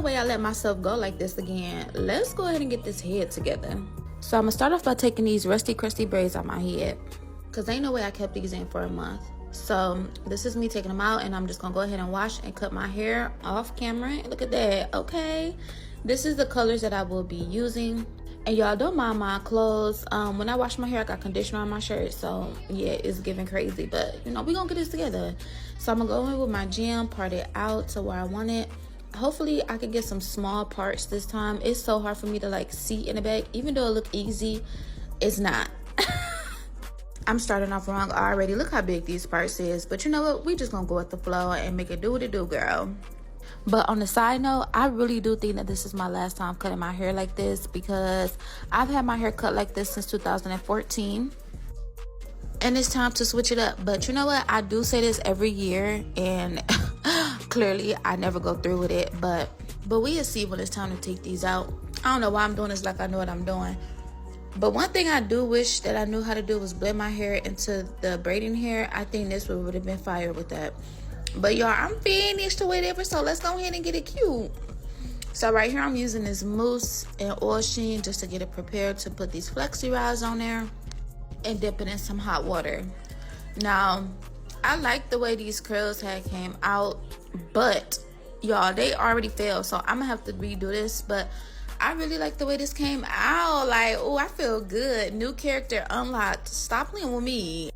no way I let myself go like this again. Let's go ahead and get this head together. So I'm gonna start off by taking these rusty crusty braids out my head, because ain't no way I kept these in for a month. So this is me taking them out, and I'm just gonna go ahead and wash and cut my hair off camera. Look at that. Okay, this is the colors that I will be using. And y'all, don't mind my clothes. When I wash my hair, I got conditioner on my shirt, so yeah, it's giving crazy, but you know, we gonna get this together. So I'm gonna go in with my gem, part it out to where I want it. Hopefully I can get some small parts this time. It's so hard for me to like see in the back. Even though it look easy, it's not. I'm starting off wrong already. Look how big these parts is, but you know what, we just gonna go with the flow and make it do what it do, girl. But on the side note, I really do think that this is my last time cutting my hair like this, because I've had my hair cut like this since 2014, and it's time to switch it up. But you know what, I do say this every year, and clearly I never go through with it, but we'll see when it's time to take these out. I don't know why I'm doing this like I know what I'm doing. But one thing I do wish that I knew how to do was blend my hair into the braiding hair. I think this would have been fire with that. But y'all, I'm finished or whatever, so let's go ahead and get it cute. So right here I'm using this mousse and oil sheen just to get it prepared to put these flexi rods on there and dip it in some hot water. Now, I like the way these curls had came out, but y'all, they already failed, so I'm gonna have to redo this. But I really like the way this came out. Like, oh, I feel good. New character unlocked. Stop playing with me.